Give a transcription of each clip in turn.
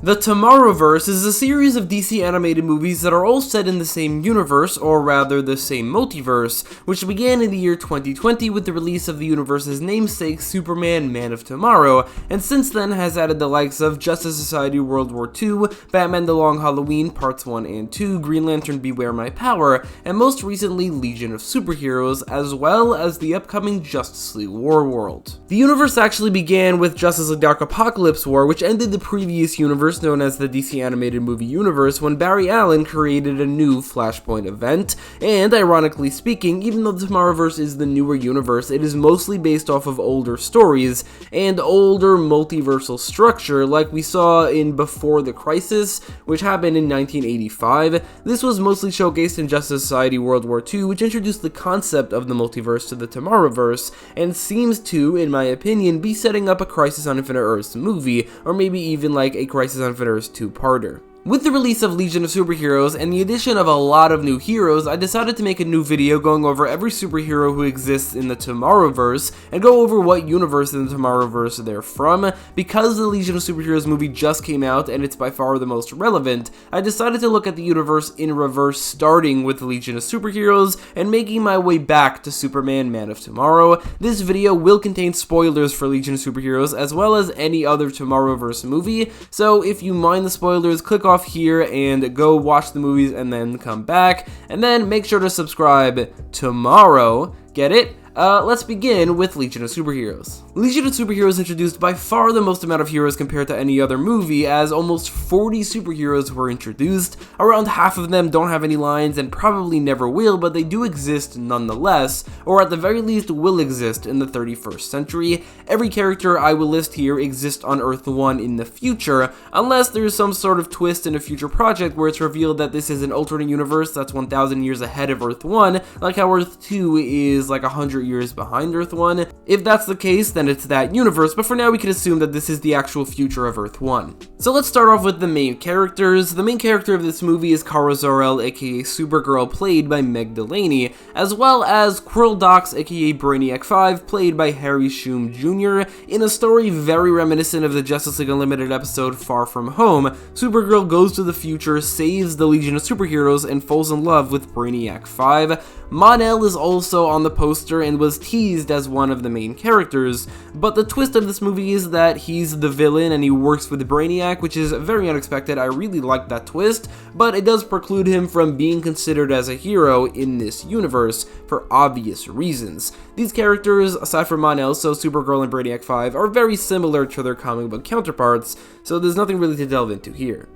The Tomorrowverse is a series of DC animated movies that are all set in the same universe, or rather the same multiverse, which began in the year 2020 with the release of the universe's namesake Superman Man of Tomorrow, and since then has added the likes of Justice Society World War II, Batman The Long Halloween Parts 1 and 2, Green Lantern Beware My Power, and most recently Legion of Superheroes, as well as the upcoming Justice League Warworld. The universe actually began with Justice League Dark Apocalypse War, which ended the previous universe known as the DC Animated Movie Universe when Barry Allen created a new Flashpoint event, and ironically speaking, even though the Tomorrowverse is the newer universe, it is mostly based off of older stories and older multiversal structure like we saw in Before the Crisis, which happened in 1985. This was mostly showcased in Justice Society World War II, which introduced the concept of the multiverse to the Tomorrowverse, and seems to, in my opinion, be setting up a Crisis on Infinite Earths movie, or maybe even like a Crisis on Infinite Earths two-parter. With the release of Legion of Superheroes and the addition of a lot of new heroes, I decided to make a new video going over every superhero who exists in the Tomorrowverse and go over what universe in the Tomorrowverse they're from. Because the Legion of Superheroes movie just came out and it's by far the most relevant, I decided to look at the universe in reverse, starting with the Legion of Superheroes and making my way back to Superman Man of Tomorrow. This video will contain spoilers for Legion of Superheroes as well as any other Tomorrowverse movie, so if you mind the spoilers, click off here and go watch the movies and then come back, and then make sure to subscribe tomorrow. Get it? Let's begin with Legion of Superheroes. Legion of Superheroes introduced by far the most amount of heroes compared to any other movie, as almost 40 superheroes were introduced. Around half of them don't have any lines and probably never will, but they do exist nonetheless, or at the very least will exist in the 31st century. Every character I will list here exists on Earth 1 in the future, unless there's some sort of twist in a future project where it's revealed that this is an alternate universe that's 1,000 years ahead of Earth 1, like how Earth 2 is like 100 years behind Earth 1. If that's the case, then it's that universe, but for now we can assume that this is the actual future of Earth 1. So let's start off with the main characters. The main character of this movie is Kara Zor-El, aka Supergirl, played by Meg Delaney, as well as Quirrell Dox, aka Brainiac 5, played by Harry Shum Jr. In a story very reminiscent of the Justice League Unlimited episode Far From Home, Supergirl goes to the future, saves the Legion of Superheroes, and falls in love with Brainiac 5. Mon-El is also on the poster and was teased as one of the main characters, but the twist of this movie is that he's the villain and he works with Brainiac, which is very unexpected. I really like that twist, but it does preclude him from being considered as a hero in this universe for obvious reasons. These characters, aside from Mon-El, so Supergirl and Brainiac 5, are very similar to their comic book counterparts, so there's nothing really to delve into here.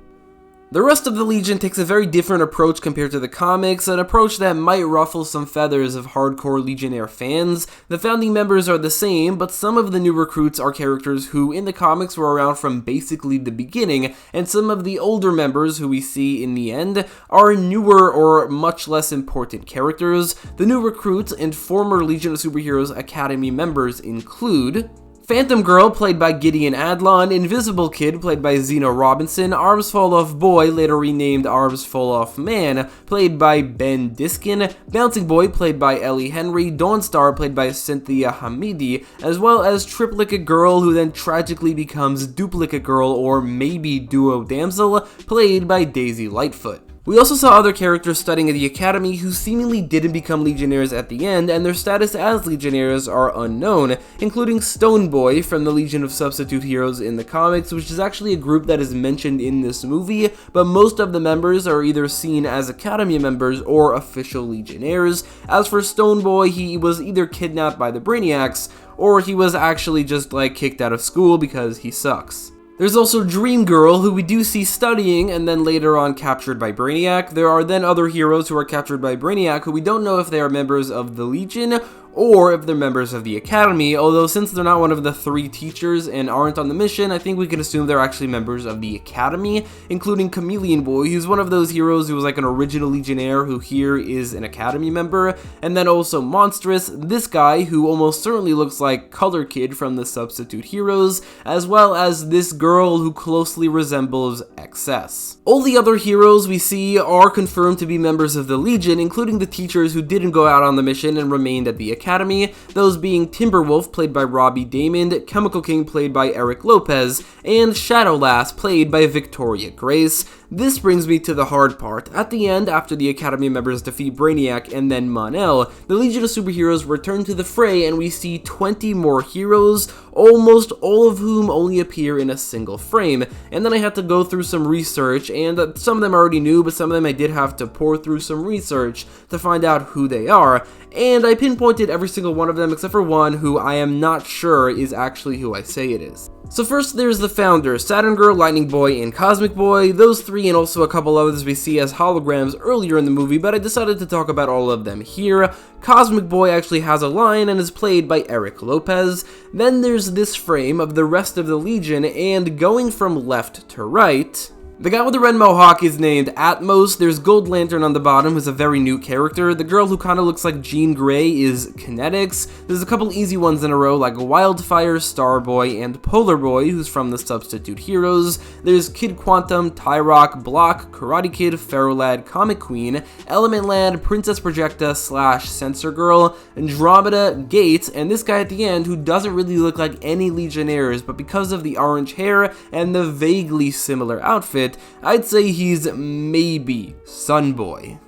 The rest of the Legion takes a very different approach compared to the comics, an approach that might ruffle some feathers of hardcore Legionnaire fans. The founding members are the same, but some of the new recruits are characters who in the comics were around from basically the beginning, and some of the older members who we see in the end are newer or much less important characters. The new recruits and former Legion of Superheroes Academy members include Phantom Girl, played by Gideon Adlon, Invisible Kid, played by Zeno Robinson, Arms Fall Off Boy, later renamed Arms Fall Off Man, played by Ben Diskin, Bouncing Boy, played by Ellie Henry, Dawnstar, played by Cynthia Hamidi, as well as Triplicate Girl, who then tragically becomes Duplicate Girl, or maybe Duo Damsel, played by Daisy Lightfoot. We also saw other characters studying at the Academy who seemingly didn't become Legionnaires at the end, and their status as Legionnaires are unknown, including Stone Boy from the Legion of Substitute Heroes in the comics, which is actually a group that is mentioned in this movie, but most of the members are either seen as Academy members or official Legionnaires. As for Stone Boy, he was either kidnapped by the Brainiacs, or he was actually just kicked out of school because he sucks. There's also Dream Girl, who we do see studying and then later on captured by Brainiac. There are then other heroes who are captured by Brainiac who we don't know if they are members of the Legion or if they're members of the Academy, although since they're not one of the 3 teachers and aren't on the mission, I think we can assume they're actually members of the Academy, including Chameleon Boy, who's one of those heroes who was like an original Legionnaire who here is an Academy member, and then also Monstrous, this guy who almost certainly looks like Color Kid from the Substitute Heroes, as well as this girl who closely resembles XS. All the other heroes we see are confirmed to be members of the Legion, including the teachers who didn't go out on the mission and remained at the Academy, Academy, those being Timberwolf, played by Robbie Daymond, Chemical King, played by Eric Lopez, and Shadowlass, played by Victoria Grace. This brings me to the hard part. At the end, after the Academy members defeat Brainiac and then Mon-El, the Legion of Superheroes return to the fray and we see 20 more heroes, almost all of whom only appear in a single frame. And then I had to go through some research, and some of them I already knew, but some of them I did have to pour through some research to find out who they are. And I pinpointed every single one of them except for one who I am not sure is actually who I say it is. So first there's the founders, Saturn Girl, Lightning Boy, and Cosmic Boy. Those three and also a couple others we see as holograms earlier in the movie, but I decided to talk about all of them here. Cosmic Boy actually has a line and is played by Eric Lopez. Then there's this frame of the rest of the Legion, and going from left to right, the guy with the red mohawk is named Atmos. There's Gold Lantern on the bottom, who's a very new character. The girl who kind of looks like Jean Grey is Kinetics. There's a couple easy ones in a row like Wildfire, Starboy, and Polar Boy, who's from the Substitute Heroes. There's Kid Quantum, Tyrock, Block, Karate Kid, Ferrolad, Comic Queen, Element Lad, Princess Projecta / Sensor Girl, Andromeda, Gates, and this guy at the end who doesn't really look like any Legionnaires, but because of the orange hair and the vaguely similar outfit, I'd say he's maybe Sunboy.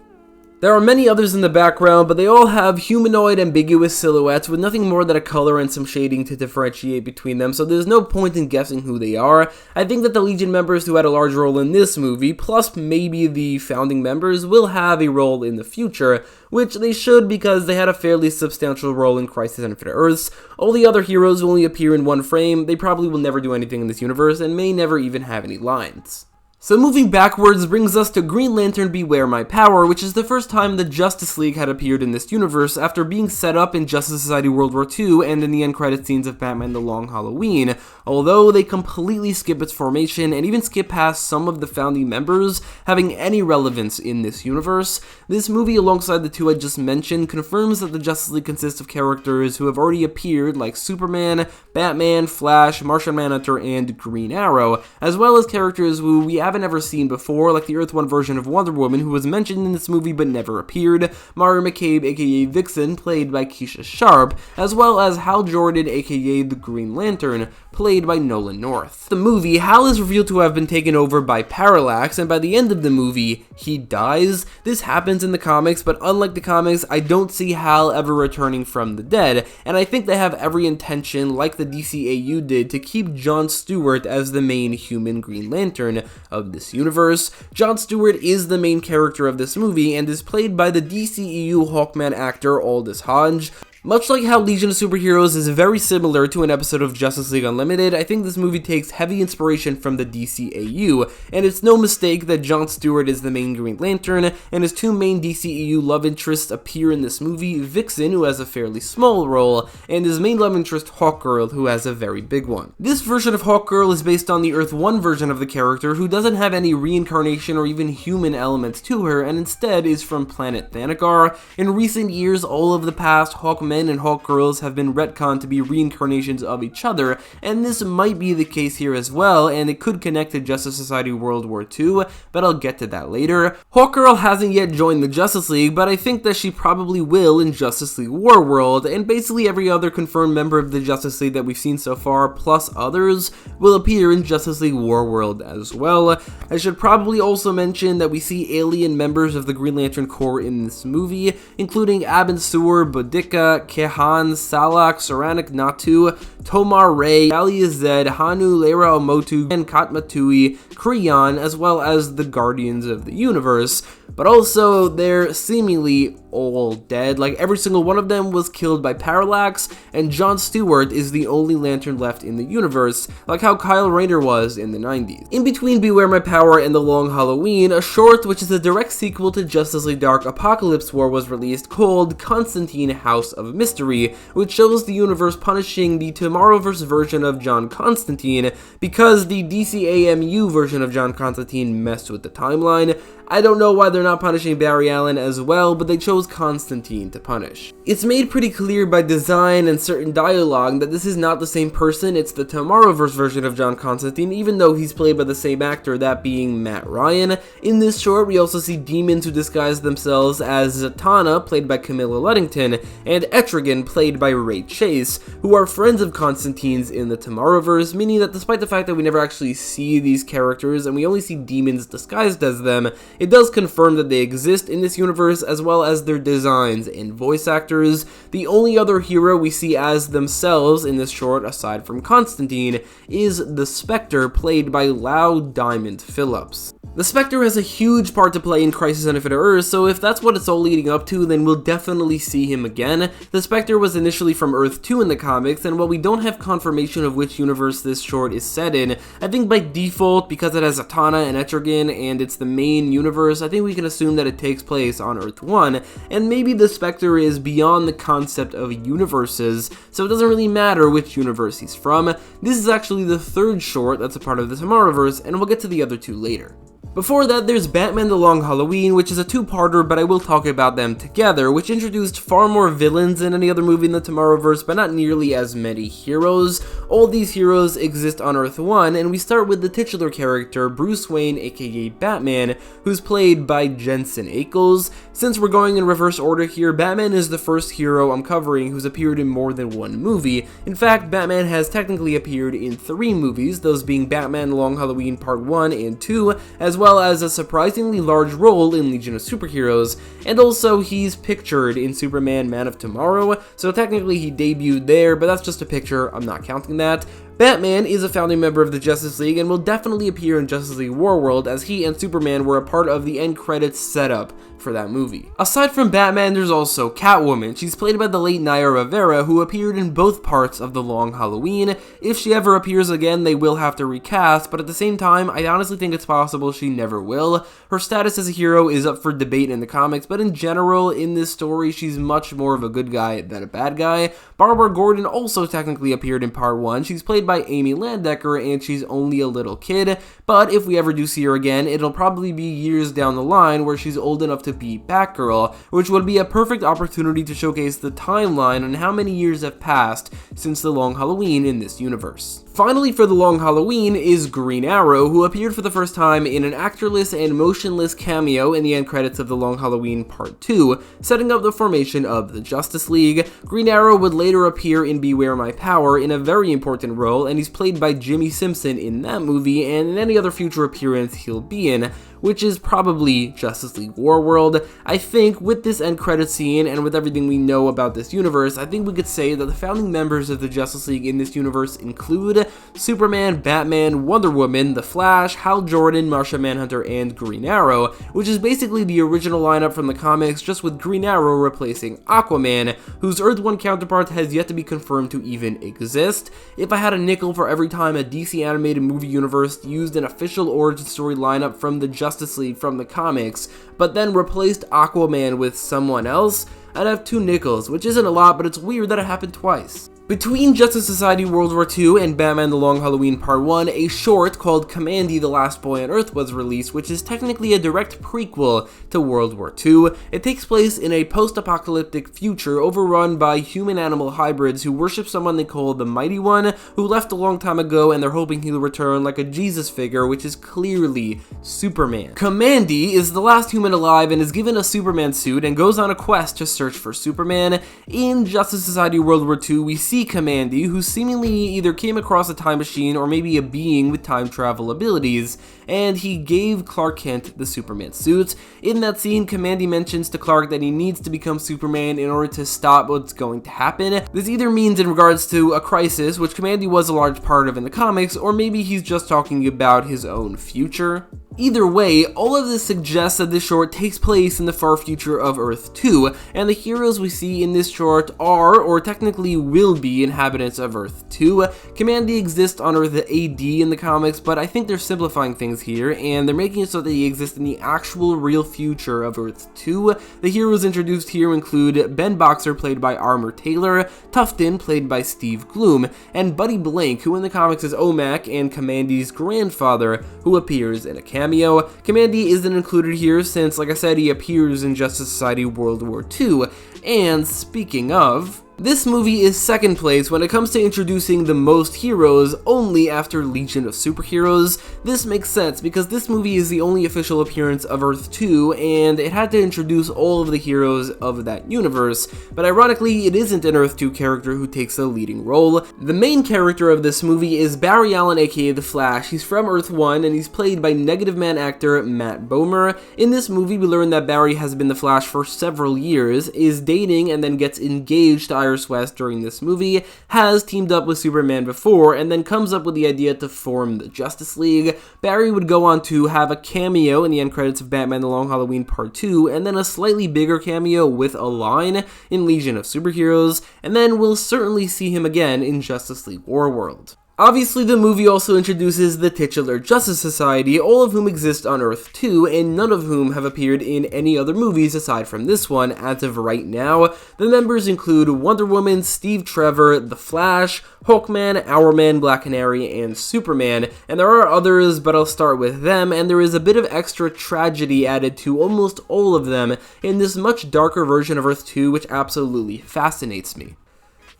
There are many others in the background, but they all have humanoid ambiguous silhouettes with nothing more than a color and some shading to differentiate between them, so there's no point in guessing who they are. I think that the Legion members who had a large role in this movie, plus maybe the founding members, will have a role in the future, which they should because they had a fairly substantial role in Crisis on Infinite Earths. All the other heroes will only appear in one frame, they probably will never do anything in this universe, and may never even have any lines. So moving backwards brings us to Green Lantern Beware My Power, which is the first time the Justice League had appeared in this universe after being set up in Justice Society World War II and in the end credit scenes of Batman The Long Halloween, although they completely skip its formation and even skip past some of the founding members having any relevance in this universe. This movie, alongside the two I just mentioned, confirms that the Justice League consists of characters who have already appeared like Superman, Batman, Flash, Martian Manhunter, and Green Arrow, as well as characters who we haven't ever seen before, like the Earth 1 version of Wonder Woman, who was mentioned in this movie but never appeared, Mara McCabe aka Vixen, played by Keisha Sharp, as well as Hal Jordan aka the Green Lantern, played by Nolan North. The movie, Hal is revealed to have been taken over by Parallax, and by the end of the movie, he dies. This happens in the comics, but unlike the comics, I don't see Hal ever returning from the dead, and I think they have every intention, like the DCAU did, to keep John Stewart as the main human Green Lantern of this universe. John Stewart is the main character of this movie, and is played by the DCEU Hawkman actor Aldous Hodge. Much like how Legion of Superheroes is very similar to an episode of Justice League Unlimited, I think this movie takes heavy inspiration from the DCAU, and it's no mistake that John Stewart is the main Green Lantern, and his two main DCEU love interests appear in this movie, Vixen, who has a fairly small role, and his main love interest, Hawkgirl, who has a very big one. This version of Hawkgirl is based on the Earth 1 version of the character, who doesn't have any reincarnation or even human elements to her, and instead is from planet Thanagar. In recent years, all of the past Hawkmen and Hawkgirls have been retconned to be reincarnations of each other, and this might be the case here as well, and it could connect to Justice Society World War II, but I'll get to that later. Hawkgirl hasn't yet joined the Justice League, but I think that she probably will in Justice League Warworld, and basically every other confirmed member of the Justice League that we've seen so far, plus others, will appear in Justice League Warworld as well. I should probably also mention that we see alien members of the Green Lantern Corps in this movie, including Abin Sur, Boudica, Kehan, Salak, Saranic Natu, Tomar Ray, Ali Zed, Hanu, Leira Omotu, and Katmatui, Kreon, as well as the Guardians of the Universe. But also, they're seemingly all dead. Like, every single one of them was killed by Parallax, and John Stewart is the only Lantern left in the universe, like how Kyle Rayner was in the 90s. In between Beware My Power and The Long Halloween, a short which is a direct sequel to Justice League Dark Apocalypse War was released called Constantine House of Mystery, which shows the universe punishing the Tomorrowverse version of John Constantine because the DCAMU version of John Constantine messed with the timeline. I don't know why they're not punishing Barry Allen as well, but they chose Constantine to punish. It's made pretty clear by design and certain dialogue that this is not the same person, it's the Tomorrowverse version of John Constantine, even though he's played by the same actor, that being Matt Ryan. In this short, we also see demons who disguise themselves as Zatanna, played by Camilla Luddington, and Etrigan, played by Ray Chase, who are friends of Constantine's in the Tomorrowverse, meaning that despite the fact that we never actually see these characters and we only see demons disguised as them, it does confirm that they exist in this universe as well as their designs and voice actors. The only other hero we see as themselves in this short, aside from Constantine, is the Spectre, played by Loud Diamond Phillips. The Spectre has a huge part to play in Crisis on Infinite Earths, so if that's what it's all leading up to, then we'll definitely see him again. The Spectre was initially from Earth 2 in the comics, and while we don't have confirmation of which universe this short is set in, I think by default, because it has Atana and Etrigan and it's the main universe, I think we can assume that it takes place on Earth 1, and maybe the Spectre is beyond the concept of universes, so it doesn't really matter which universe he's from. This is actually the third short that's a part of the Tomorrowverse, and we'll get to the other two later. Before that, there's Batman The Long Halloween, which is a two-parter, but I will talk about them together, which introduced far more villains than any other movie in the Tomorrowverse, but not nearly as many heroes. All these heroes exist on Earth 1, and we start with the titular character, Bruce Wayne, aka Batman, who's played by Jensen Ackles. Since we're going in reverse order here, Batman is the first hero I'm covering who's appeared in more than one movie. In fact, Batman has technically appeared in 3 movies, those being Batman The Long Halloween Part 1 and 2, as well as a surprisingly large role in Legion of Superheroes, and also he's pictured in Superman Man of Tomorrow, so technically he debuted there, but that's just a picture, I'm not counting that. Batman is a founding member of the Justice League and will definitely appear in Justice League Warworld, as he and Superman were a part of the end credits setup for that movie. Aside from Batman, there's also Catwoman. She's played by the late Naya Rivera, who appeared in both parts of The Long Halloween. If she ever appears again, they will have to recast, but at the same time, I honestly think it's possible she never will. Her status as a hero is up for debate in the comics, but in general, in this story, she's much more of a good guy than a bad guy. Barbara Gordon also technically appeared in Part 1. She's played by Amy Landecker, and she's only a little kid, but if we ever do see her again, it'll probably be years down the line where she's old enough to be Batgirl, which would be a perfect opportunity to showcase the timeline on how many years have passed since The Long Halloween in this universe. Finally, for The Long Halloween is Green Arrow, who appeared for the first time in an actorless and motionless cameo in the end credits of The Long Halloween Part 2, setting up the formation of the Justice League. Green Arrow would later appear in Beware My Power in a very important role, and he's played by Jimmy Simpson in that movie and in any other future appearance he'll be in, which is probably Justice League Warworld. I think with this end credit scene and with everything we know about this universe, I think we could say that the founding members of the Justice League in this universe include Superman, Batman, Wonder Woman, The Flash, Hal Jordan, Martian Manhunter, and Green Arrow, which is basically the original lineup from the comics, just with Green Arrow replacing Aquaman, whose Earth 1 counterpart has yet to be confirmed to even exist. If I had a nickel for every time a DC animated movie universe used an official origin story lineup from the Justice League from the comics, but then replaced Aquaman with someone else, I'd have 2 nickels, which isn't a lot, but it's weird that it happened twice. Between Justice Society World War II and Batman The Long Halloween Part 1, a short called Kamandi, the Last Boy on Earth was released, which is technically a direct prequel to World War II. It takes place in a post-apocalyptic future overrun by human-animal hybrids who worship someone they call the Mighty One, who left a long time ago and they're hoping he'll return like a Jesus figure, which is clearly Superman. Kamandi is the last human alive and is given a Superman suit and goes on a quest to search for Superman. In Justice Society World War II, we see Kamandi, who seemingly either came across a time machine or maybe a being with time travel abilities, and he gave Clark Kent the Superman suit. In that scene, Kamandi mentions to Clark that he needs to become Superman in order to stop what's going to happen. This either means in regards to a crisis, which Kamandi was a large part of in the comics, or maybe he's just talking about his own future. Either way, all of this suggests that this short takes place in the far future of Earth 2, and the heroes we see in this short are, or technically will be, inhabitants of Earth 2. Kamandi exists on Earth AD in the comics, but I think they're simplifying things here, and they're making it so that he exists in the actual real future of Earth 2. The heroes introduced here include Ben Boxer, played by Armor Taylor, Tufton, played by Steve Gloom, and Buddy Blank, who in the comics is Omak and Kamandi's grandfather, who appears in a cameo. Kamandi isn't included here since, like I said, he appears in Justice Society World War II. And speaking of, This movie is second place when it comes to introducing the most heroes, only after Legion of Superheroes. This makes sense because this movie is the only official appearance of Earth 2, and it had to introduce all of the heroes of that universe, but ironically it isn't an Earth 2 character who takes a leading role. The main character of this movie is Barry Allen, aka The Flash. He's from Earth 1, and he's played by Negative Man actor Matt Bomer. In this movie we learn that Barry has been the Flash for several years, is dating and then gets engaged to Iris West during this movie, has teamed up with Superman before, and then comes up with the idea to form the Justice League. Barry would go on to have a cameo in the end credits of Batman The Long Halloween Part 2, and then a slightly bigger cameo with a line in Legion of Superheroes, and then we'll certainly see him again in Justice League Warworld. Obviously, the movie also introduces the titular Justice Society, all of whom exist on Earth 2, and none of whom have appeared in any other movies aside from this one as of right now. The members include Wonder Woman, Steve Trevor, The Flash, Hawkman, Hourman, Black Canary, and Superman, and there are others, but I'll start with them, and there is a bit of extra tragedy added to almost all of them in this much darker version of Earth 2, which absolutely fascinates me.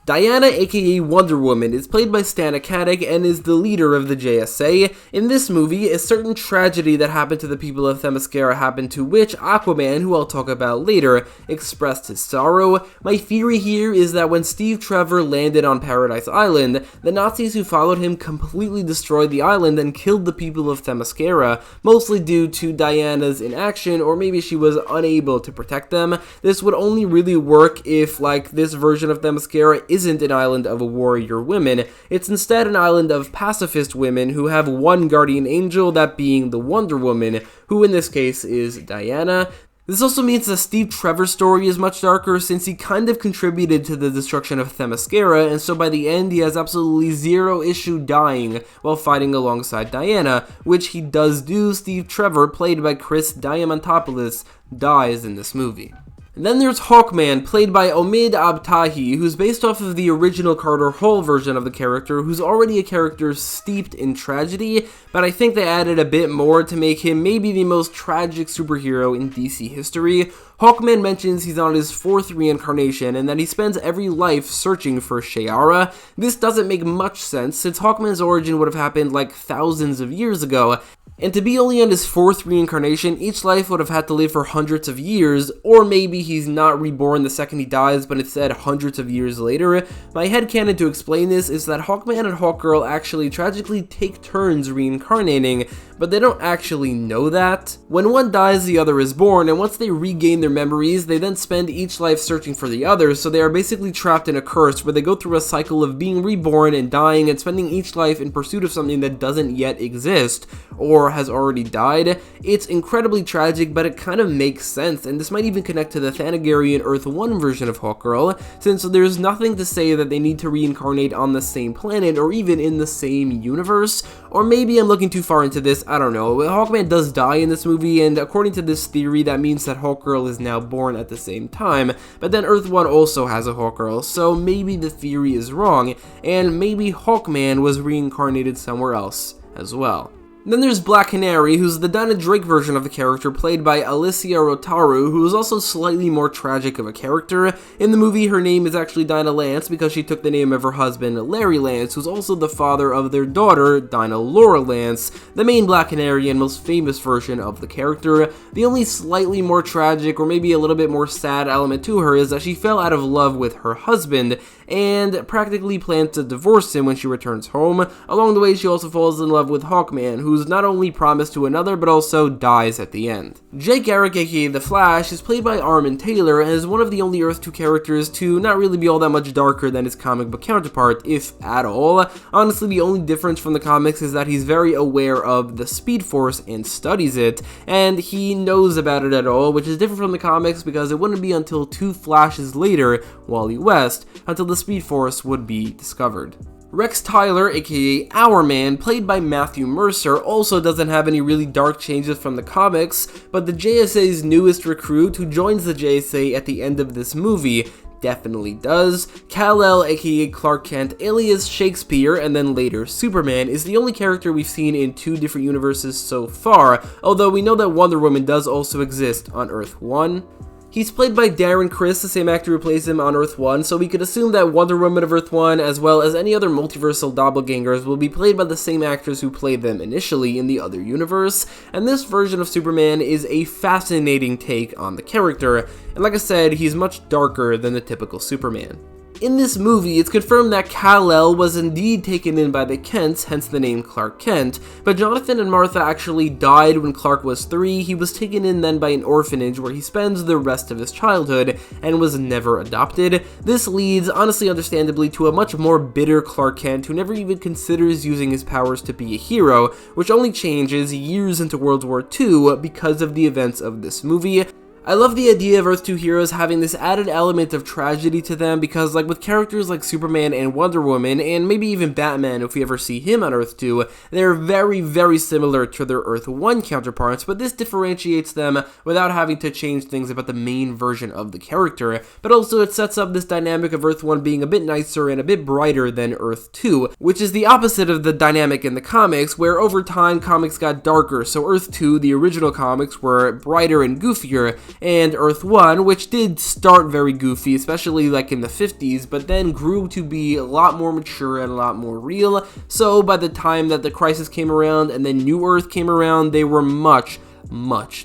Diana, aka Wonder Woman, is played by Stana Katic and is the leader of the JSA. In this movie, a certain tragedy that happened to the people of Themyscira happened to which Aquaman, who I'll talk about later, expressed his sorrow. My theory here is that when Steve Trevor landed on Paradise Island, the Nazis who followed him completely destroyed the island and killed the people of Themyscira, mostly due to Diana's inaction, or maybe she was unable to protect them. This would only really work if, like, this version of Themyscira isn't an island of warrior women. It's instead an island of pacifist women who have one guardian angel, that being the Wonder Woman, who in this case is Diana. This also means that Steve Trevor's story is much darker since he kind of contributed to the destruction of Themyscira, and so by the end he has absolutely zero issue dying while fighting alongside Diana, which he does do. Steve Trevor, played by Chris Diamantopoulos, dies in this movie. And then there's Hawkman, played by Omid Abtahi, who's based off of the original Carter Hall version of the character, who's already a character steeped in tragedy, but I think they added a bit more to make him maybe the most tragic superhero in DC history. Hawkman mentions he's on his 4th reincarnation and that he spends every life searching for Shi'ara. This doesn't make much sense since Hawkman's origin would have happened like thousands of years ago, and to be only on his 4th reincarnation, each life would have had to live for hundreds of years, or maybe he's not reborn the second he dies, but instead hundreds of years later. My headcanon to explain this is that Hawkman and Hawkgirl actually tragically take turns reincarnating, but they don't actually know that. When one dies, the other is born, and once they regain their memories, they then spend each life searching for the other, so they are basically trapped in a curse where they go through a cycle of being reborn and dying and spending each life in pursuit of something that doesn't yet exist, or has already died. It's incredibly tragic, but it kind of makes sense, and this might even connect to the Thanagarian Earth 1 version of Hawkgirl, since there's nothing to say that they need to reincarnate on the same planet or even in the same universe. Or maybe I'm looking too far into this, I don't know. Hawkman does die in this movie, and according to this theory, that means that Hawkgirl is now born at the same time, but then Earth 1 also has a Hawkgirl, so maybe the theory is wrong, and maybe Hawkman was reincarnated somewhere else as well. Then there's Black Canary, who's the Dinah Drake version of the character, played by Alicia Rotaru, who is also slightly more tragic of a character. In the movie, her name is actually Dinah Lance because she took the name of her husband, Larry Lance, who's also the father of their daughter, Dinah Laura Lance, the main Black Canary and most famous version of the character. The only slightly more tragic, or maybe a little bit more sad element to her is that she fell out of love with her husband, and practically plans to divorce him when she returns home. Along the way, she also falls in love with Hawkman, who's not only promised to another, but also dies at the end. Jake Garrick, aka The Flash, is played by Armin Taylor, and is one of the only Earth 2 characters to not really be all that much darker than his comic book counterpart, if at all. Honestly, the only difference from the comics is that he's very aware of the Speed Force and studies it, and he knows about it at all, which is different from the comics because it wouldn't be until 2 Flashes later, Wally West, until the Speed Force would be discovered. Rex Tyler, aka Hourman, played by Matthew Mercer, also doesn't have any really dark changes from the comics, but the JSA's newest recruit who joins the JSA at the end of this movie definitely does. Kal-El, aka Clark Kent, alias Shakespeare, and then later Superman, is the only character we've seen in 2 different universes so far, although we know that Wonder Woman does also exist on Earth 1. He's played by Darren Criss, the same actor who plays him on Earth 1, so we could assume that Wonder Woman of Earth 1, as well as any other multiversal doppelgangers, will be played by the same actors who played them initially in the other universe, and this version of Superman is a fascinating take on the character, and like I said, he's much darker than the typical Superman. In this movie, it's confirmed that Kal-El was indeed taken in by the Kents, hence the name Clark Kent, but Jonathan and Martha actually died when Clark was 3. He was taken in then by an orphanage where he spends the rest of his childhood and was never adopted. This leads, honestly understandably, to a much more bitter Clark Kent who never even considers using his powers to be a hero, which only changes years into World War II because of the events of this movie. I love the idea of Earth 2 heroes having this added element of tragedy to them because, like, with characters like Superman and Wonder Woman, and maybe even Batman if we ever see him on Earth 2, they're very, very similar to their Earth 1 counterparts, but this differentiates them without having to change things about the main version of the character, but also it sets up this dynamic of Earth 1 being a bit nicer and a bit brighter than Earth 2, which is the opposite of the dynamic in the comics, where over time comics got darker, so Earth 2, the original comics, were brighter and goofier, and Earth 1, which did start very goofy, especially like in the 50s, but then grew to be a lot more mature and a lot more real, so by the time that the Crisis came around and then New Earth came around, they were much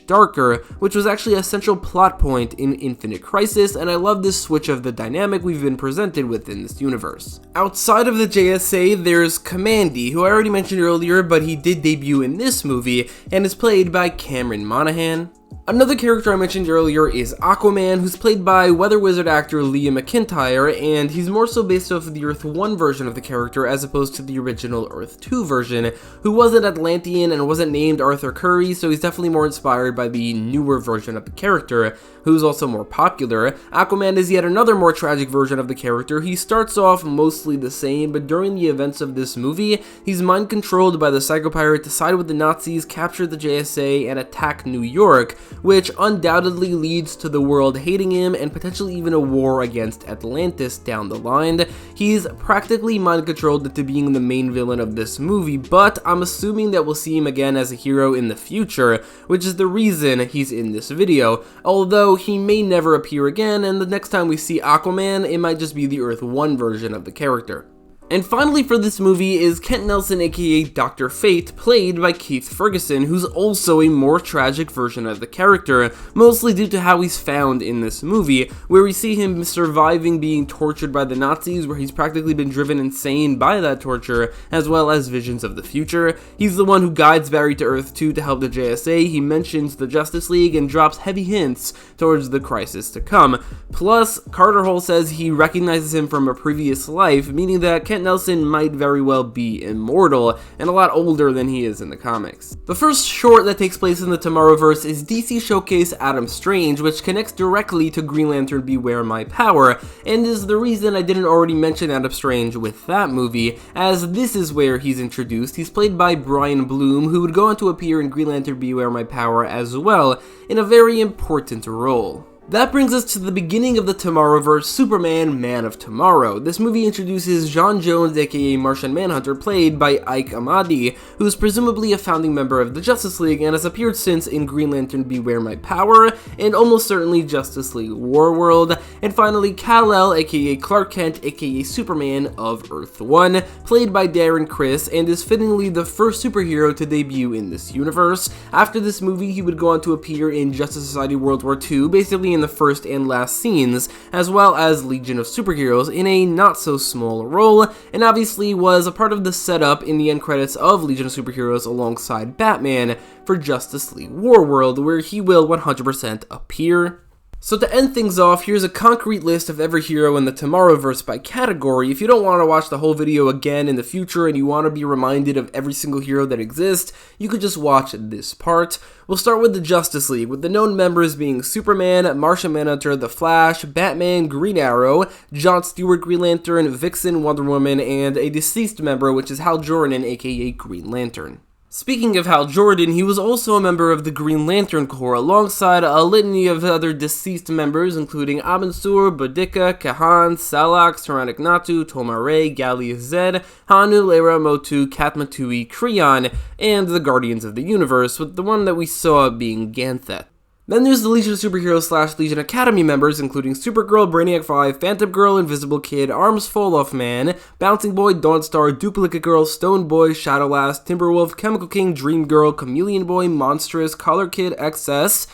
darker, which was actually a central plot point in Infinite Crisis, and I love this switch of the dynamic we've been presented with in this universe. Outside of the JSA, there's Kamandi, who I already mentioned earlier, but he did debut in this movie, and is played by Cameron Monaghan. Another character I mentioned earlier is Aquaman, who's played by Weather Wizard actor Liam McIntyre, and he's more so based off of the Earth 1 version of the character as opposed to the original Earth 2 version, who wasn't Atlantean and wasn't named Arthur Curry, so he's definitely more inspired by the newer version of the character, who's also more popular. Aquaman is yet another more tragic version of the character. He starts off mostly the same, but during the events of this movie, he's mind-controlled by the Psycho-Pirate to side with the Nazis, capture the JSA, and attack New York, which undoubtedly leads to the world hating him and potentially even a war against Atlantis down the line. He's practically mind-controlled into being the main villain of this movie, but I'm assuming that we'll see him again as a hero in the future, which is the reason he's in this video, although he may never appear again, and the next time we see Aquaman, it might just be the Earth 1 version of the character. And finally for this movie is Kent Nelson, aka Dr. Fate, played by Keith Ferguson, who's also a more tragic version of the character, mostly due to how he's found in this movie, where we see him surviving being tortured by the Nazis, where he's practically been driven insane by that torture, as well as visions of the future. He's the one who guides Barry to Earth 2 to help the JSA, he mentions the Justice League, and drops heavy hints towards the crisis to come. Plus, Carter Hall says he recognizes him from a previous life, meaning that Kent Nelson might very well be immortal, and a lot older than he is in the comics. The first short that takes place in the Tomorrowverse is DC Showcase Adam Strange, which connects directly to Green Lantern Beware My Power, and is the reason I didn't already mention Adam Strange with that movie, as this is where he's introduced. He's played by Brian Bloom, who would go on to appear in Green Lantern Beware My Power as well, in a very important role. That brings us to the beginning of the Tomorrowverse, Superman Man of Tomorrow. This movie introduces John Jones, aka Martian Manhunter, played by Ike Amadi, who is presumably a founding member of the Justice League and has appeared since in Green Lantern Beware My Power, and almost certainly Justice League Warworld. And finally, Kal-El, aka Clark Kent, aka Superman of Earth 1, played by Darren Criss, and is fittingly the first superhero to debut in this universe. After this movie, he would go on to appear in Justice Society World War II, basically in the first and last scenes, as well as Legion of Superheroes in a not-so-small role, and obviously was a part of the setup in the end credits of Legion of Superheroes alongside Batman for Justice League Warworld, where he will 100% appear. So to end things off, here's a concrete list of every hero in the Tomorrowverse by category. If you don't want to watch the whole video again in the future and you want to be reminded of every single hero that exists, you could just watch this part. We'll start with the Justice League, with the known members being Superman, Martian Manhunter, The Flash, Batman, Green Arrow, John Stewart Green Lantern, Vixen, Wonder Woman, and a deceased member, which is Hal Jordan, aka Green Lantern. Speaking of Hal Jordan, he was also a member of the Green Lantern Corps, alongside a litany of other deceased members, including Abensur, Boudica, Kahan, Salax, Tyrannic Natu, Tomare, Gali Zed, Hanu, Lera, Motu, Katmatui, Kreon, and the Guardians of the Universe, with the one that we saw being Ganthet. Then there's the Legion of Superheroes / Legion Academy members, including Supergirl, Brainiac 5, Phantom Girl, Invisible Kid, Arms Fall Off Man, Bouncing Boy, Dawnstar, Duplicate Girl, Stone Boy, Shadowlass, Timberwolf, Chemical King, Dream Girl, Chameleon Boy, Monstrous, Color Kid, XS,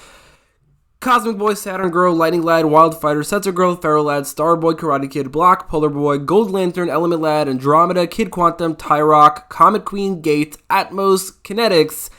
Cosmic Boy, Saturn Girl, Lightning Lad, Wildfighter, Sensor Girl, Pharaoh Lad, Star Boy, Karate Kid, Block, Polar Boy, Gold Lantern, Element Lad, Andromeda, Kid Quantum, Tyrock, Comet Queen, Gate, Atmos, Kinetics,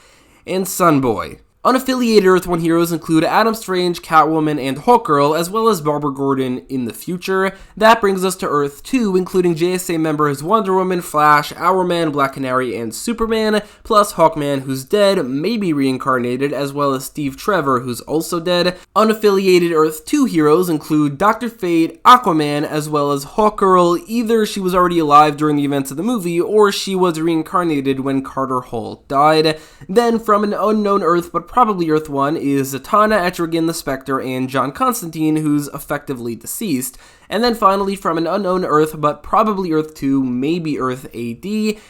and Sun Boy. Unaffiliated Earth 1 heroes include Adam Strange, Catwoman, and Hawkgirl, as well as Barbara Gordon in the future. That brings us to Earth 2, including JSA members Wonder Woman, Flash, Hourman, Black Canary, and Superman, plus Hawkman, who's dead, maybe reincarnated, as well as Steve Trevor, who's also dead. Unaffiliated Earth 2 heroes include Dr. Fate, Aquaman, as well as Hawkgirl. Either she was already alive during the events of the movie, or she was reincarnated when Carter Hall died. Then, from an unknown Earth, but probably Earth 1, is Zatanna, Etrigan the Spectre, and John Constantine, who's effectively deceased. And then finally, from an unknown Earth, but probably Earth 2, maybe Earth AD,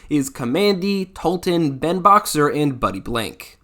is Kamandi, Tolton, Ben Boxer, and Buddy Blank.